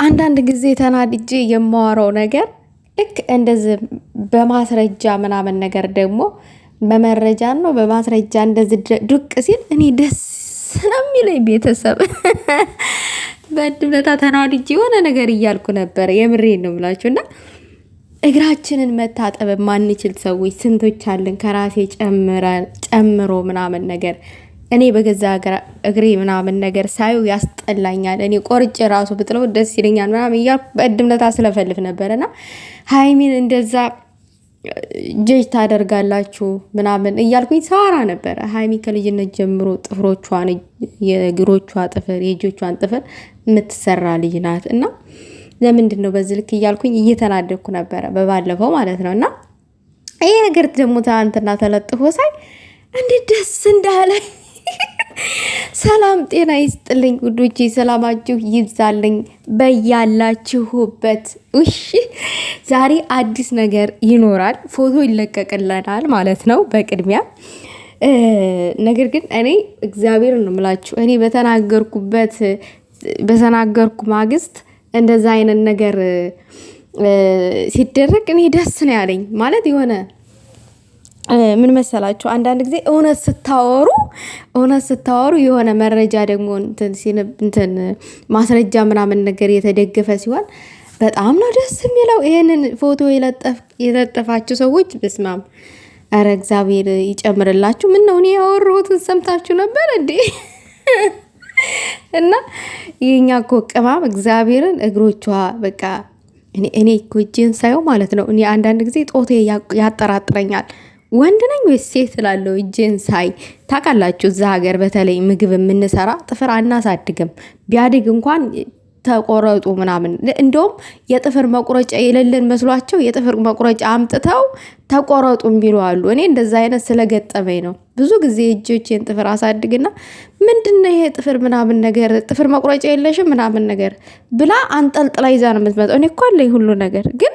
አንዳንድ ጊዜ ተናድጄ የማወራው ነገር ልክ እንደዚህ በማስረጃ ምናምን ነገር ደግሞ በመረጃ ነው በማስረጃ እንደዚህ ዱቅ ሲል እኔ ደስ ነው የሚለኝ። ቤተሰብ በድብለታ ተናድጄ የሆነ ነገር እያልኩ ነበር። የምሬን ነው የምላችሁ። እና እግራችንን መታጠብ ማንችል ሰዎች ስንቶች አለን፣ ከራሴ ጨምሮ ምናምን ነገር እኔ በገዛ እግሬ ምናምን ነገር ሳዩ ያስጠላኛል። እኔ ቆርጬ ራሱ ብጥለው ደስ ይለኛል ምናምን እያልኩ በእድምነታ ስለፈልፍ ነበርና ሀይሚን እንደዛ ጀጅ ታደርጋላችሁ ምናምን እያልኩኝ ሰዋራ ነበረ። ሀይሚ ከልጅነት ጀምሮ ጥፍሮቿን፣ የእግሮቿ ጥፍር፣ የእጆቿን ጥፍር የምትሰራ ልጅ ናት እና ለምንድን ነው በዚህ ልክ እያልኩኝ እየተናደድኩ ነበረ በባለፈው ማለት ነው። እና ይሄ ነገር ደግሞ ትናንትና ተለጥፎ ሳይ እንዴት ደስ እንዳለኝ። ሰላም ጤና ይስጥልኝ ውዶቼ፣ ሰላማችሁ ይብዛልኝ በያላችሁበት። እሺ ዛሬ አዲስ ነገር ይኖራል፣ ፎቶ ይለቀቅልናል ማለት ነው በቅድሚያ። ነገር ግን እኔ እግዚአብሔር ነው የምላችሁ፣ እኔ በተናገርኩ ማግስት እንደዛ አይነት ነገር ሲደረግ እኔ ደስ ነው ያለኝ። ማለት የሆነ ምን መሰላችሁ፣ አንዳንድ ጊዜ እውነት ስታወሩ የሆነ መረጃ ደግሞ እንትን ማስረጃ ምናምን ነገር የተደገፈ ሲሆን በጣም ነው ደስ የሚለው። ይሄንን ፎቶ የለጠፋችሁ ሰዎች በስማም፣ ኧረ እግዚአብሔር ይጨምርላችሁ። ምን ነው እኔ ያወራሁትን ሰምታችሁ ነበር እንዴ? እና የኛ እኮ ቅማም እግዚአብሔርን እግሮቿ በቃ እኔ እኮ እጄን ሳየው ማለት ነው እኔ አንዳንድ ጊዜ ጦቴ ያጠራጥረኛል። ወንድ ነኝ ወይስ ሴት ስላለው እጄን ሳይ ታውቃላችሁ፣ እዛ ሀገር በተለይ ምግብ የምንሰራ ጥፍር አናሳድግም። ቢያድግ እንኳን ተቆረጡ ምናምን። እንደውም የጥፍር መቁረጫ የሌለን መስሏቸው የጥፍር መቁረጫ አምጥተው ተቆረጡ የሚሉ አሉ። እኔ እንደዛ አይነት ስለገጠመኝ ነው ብዙ ጊዜ እጆቼን ጥፍር አሳድግና ምንድነው ይሄ ጥፍር ምናምን ነገር ጥፍር መቁረጫ የለሽም ምናምን ነገር ብላ አንጠልጥላ ይዛ ነው የምትመጣው። እኔ እኮ አለኝ ሁሉ ነገር ግን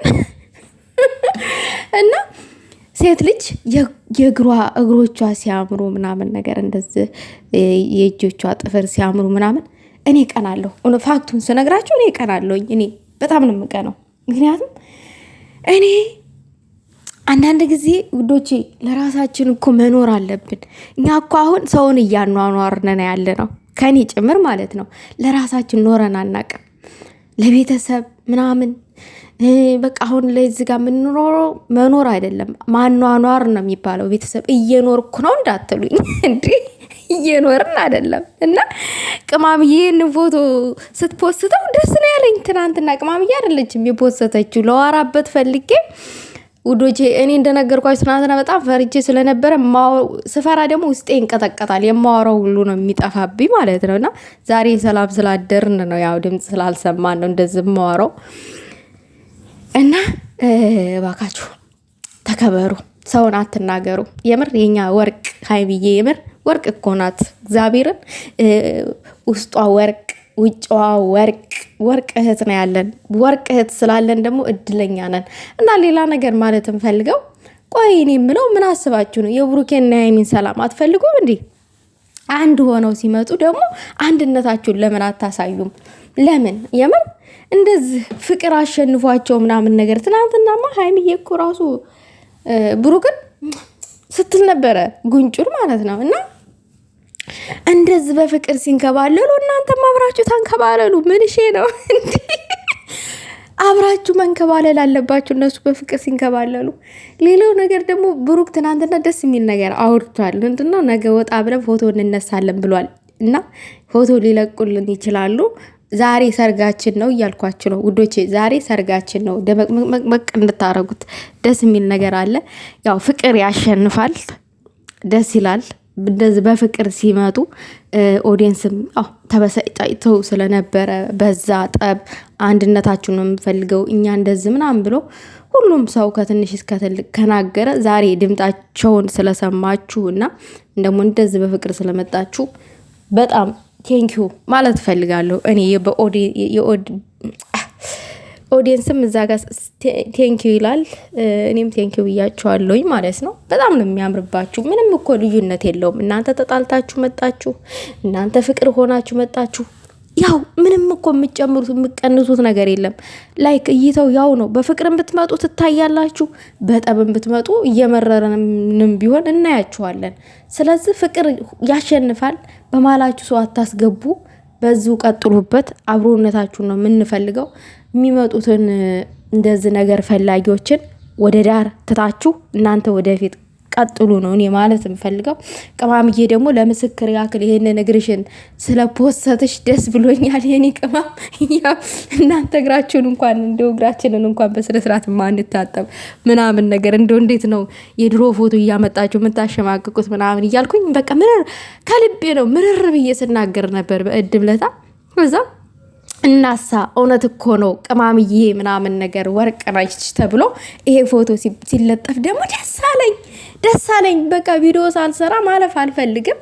እና ሴት ልጅ እግሮቿ ሲያምሩ ምናምን ነገር እንደዚህ የእጆቿ ጥፍር ሲያምሩ ምናምን እኔ ቀናለሁ። ፋክቱን ስነግራችሁ እኔ ቀናለሁኝ። እኔ በጣም ነው የምቀነው። ምክንያቱም እኔ አንዳንድ ጊዜ ውዶቼ ለራሳችን እኮ መኖር አለብን። እኛ እኮ አሁን ሰውን እያኗኗርነን ያለ ነው፣ ከኔ ጭምር ማለት ነው። ለራሳችን ኖረን አናቅም። ለቤተሰብ ምናምን በቃ አሁን ለዚህ ጋር የምንኖረው መኖር አይደለም ማኗኗር ነው የሚባለው። ቤተሰብ እየኖርኩ ነው እንዳትሉኝ እንዴ፣ እየኖርን አይደለም። እና ቅማምዬ ይህንን ፎቶ ስትፖስተው ደስ ነው ያለኝ። ትናንትና ቅማምዬ አይደለችም የፖስተችው፣ ለዋራበት ፈልጌ ውዶቼ። እኔ እንደነገርኳችሁ ትናንትና በጣም ፈርቼ ስለነበረ ስፈራ ደግሞ ውስጤ ይንቀጠቀጣል። የማወራው ሁሉ ነው የሚጠፋብኝ ማለት ነው። እና ዛሬ ሰላም ስላደርን ነው፣ ያው ድምፅ ስላልሰማን ነው እንደዚህ የማወራው። እና እባካችሁ ተከበሩ፣ ሰውን አትናገሩ። የምር የኛ ወርቅ ሀይሚዬ የምር ወርቅ እኮ ናት። እግዚአብሔርን ውስጧ ወርቅ ውጭዋ ወርቅ እህት ነው ያለን። ወርቅ እህት ስላለን ደግሞ እድለኛ ነን። እና ሌላ ነገር ማለት እንፈልገው፣ ቆይ እኔ የምለው ምን አስባችሁ ነው? የብሩኬና የሀይሚን ሰላም አትፈልጉም እንዴ? አንድ ሆነው ሲመጡ ደግሞ አንድነታችሁን ለምን አታሳዩም? ለምን የምር እንደዚህ ፍቅር አሸንፏቸው ምናምን ነገር። ትናንትናማ ሀይሚዬ እኮ ራሱ ብሩክን ስትል ነበረ፣ ጉንጩን ማለት ነው። እና እንደዚህ በፍቅር ሲንከባለሉ እናንተም አብራችሁ ታንከባለሉ። ምንሼ ነው እንዴ? አብራችሁ መንከባለል አለባችሁ እነሱ በፍቅር ሲንከባለሉ። ሌላው ነገር ደግሞ ብሩክ ትናንትና ደስ የሚል ነገር አውርቷል። ምንድነው? ነገ ወጣ ብለን ፎቶ እንነሳለን ብሏል። እና ፎቶ ሊለቁልን ይችላሉ። ዛሬ ሰርጋችን ነው እያልኳችሁ ነው ውዶቼ። ዛሬ ሰርጋችን ነው። ደመቅመቅመቅ እንድታረጉት ደስ የሚል ነገር አለ። ያው ፍቅር ያሸንፋል፣ ደስ ይላል። እንደዚህ በፍቅር ሲመጡ ኦዲየንስም ተበሳጭተው ስለነበረ በዛ ጠብ አንድነታችሁን ነው የምፈልገው እኛ እንደዚህ ምናምን ብሎ ሁሉም ሰው ከትንሽ እስከ ትልቅ ከናገረ ዛሬ ድምጣቸውን ስለሰማችሁ እና ደግሞ እንደዚህ በፍቅር ስለመጣችሁ በጣም ቴንኪዩ ማለት እፈልጋለሁ። እኔ ኦዲየንስም እዛ ጋር ቴንኪዩ ይላል፣ እኔም ቴንኪዩ ብያችኋለሁኝ ማለት ነው። በጣም ነው የሚያምርባችሁ። ምንም እኮ ልዩነት የለውም። እናንተ ተጣልታችሁ መጣችሁ፣ እናንተ ፍቅር ሆናችሁ መጣችሁ፣ ያው ምንም እኮ የምትጨምሩት የምትቀንሱት ነገር የለም። ላይክ እይተው ያው ነው። በፍቅርም ብትመጡ ትታያላችሁ፣ በጠብም ብትመጡ እየመረረንም ቢሆን እናያችኋለን። ስለዚህ ፍቅር ያሸንፋል። በማላችሁ ሰው አታስገቡ። በዚሁ ቀጥሉበት። አብሮነታችሁን ነው የምንፈልገው። የሚመጡትን እንደዚህ ነገር ፈላጊዎችን ወደ ዳር ትታችሁ እናንተ ወደፊት ቀጥሉ ነው እኔ ማለት የምፈልገው። ቅማምዬ ደግሞ ለምስክር ያክል ይሄንን እግርሽን ስለፖሰትሽ ደስ ብሎኛል የኔ ቅማም። ያው እናንተ እግራችሁን እንኳን እንደው እግራችንን እንኳን በስነ ስርዓት ማንታጠብ ምናምን ነገር እንደው እንዴት ነው የድሮ ፎቶ እያመጣችሁ የምታሸማቅቁት ምናምን እያልኩኝ በቃ ምርር ከልቤ ነው ምርር ብዬ ስናገር ነበር በእድም ለታ ከዛ እናሳ እውነት እኮ ነው ቅማምዬ ምናምን ነገር ወርቅ ነች ተብሎ ይሄ ፎቶ ሲለጠፍ ደግሞ ደስ አለኝ። በቃ ቪዲዮ ሳልሰራ ማለፍ አልፈልግም።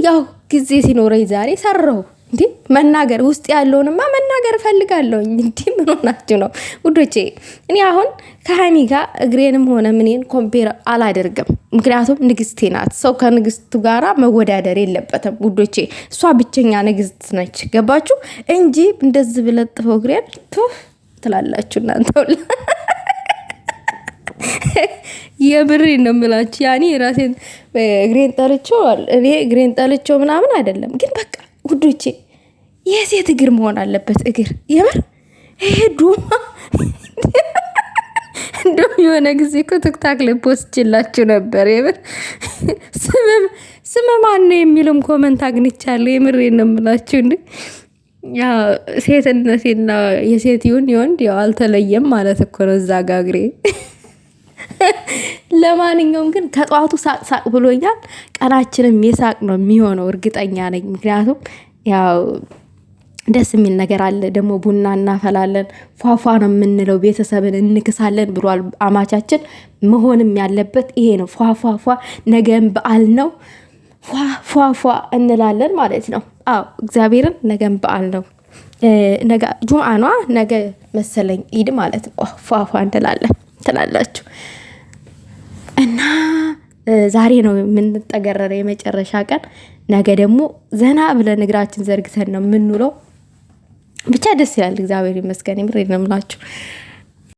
ያው ጊዜ ሲኖረኝ ዛሬ ሰራው። እንዴ መናገር ውስጥ ያለውንማ መናገር ፈልጋለሁኝ። እንዴ ምን ሆናችሁ ነው ውዶቼ? እኔ አሁን ከሀይሚ ጋር እግሬንም ሆነ ምኔን ኮምፔር አላደርግም። ምክንያቱም ንግስቴ ናት። ሰው ከንግስቱ ጋራ መወዳደር የለበትም ውዶቼ። እሷ ብቸኛ ንግስት ነች። ገባችሁ? እንጂ እንደዚህ ብለጥፈው እግሬን ትላላችሁ እናንተ። የብሬ ነው የምላችሁ። ያኔ ራሴን እግሬን ጠልቼው ምናምን አይደለም፣ ግን በቃ ውዶቼ የሴት እግር መሆን አለበት። እግር የምር ይሄ ዱማ እንደውም የሆነ ጊዜ እኮ ቲክታክ ላይ ፖስትላችሁ ነበር። የምር ስም ማን ነው የሚልም ኮመንት አግኝቻለሁ። የምሬ ነው የምላችሁ። እንዴ ያ ሴትነቴና የሴት ይሁን የወንድ ያው አልተለየም ማለት እኮ ነው እዛ ጋ እግሬ። ለማንኛውም ግን ከጠዋቱ ሳቅ ብሎኛል። ቀናችንም የሳቅ ነው የሚሆነው እርግጠኛ ነኝ። ምክንያቱም ያው ደስ የሚል ነገር አለ። ደግሞ ቡና እናፈላለን፣ ፏፏ ነው የምንለው፣ ቤተሰብን እንክሳለን ብሏል አማቻችን። መሆንም ያለበት ይሄ ነው። ፏፏፏ ነገም በዓል ነው፣ ፏፏ እንላለን ማለት ነው። አዎ እግዚአብሔርን ነገም በዓል ነው። ነገ ጁምአ ነው፣ ነገ መሰለኝ ኢድ ማለት ነው። ፏፏ እንላለን ትላላችሁ። እና ዛሬ ነው የምንጠገረረ የመጨረሻ ቀን። ነገ ደግሞ ዘና ብለን እግራችን ዘርግተን ነው የምንውለው። ብቻ ደስ ይላል። እግዚአብሔር ይመስገን። የምሬን ነው የምላችሁ።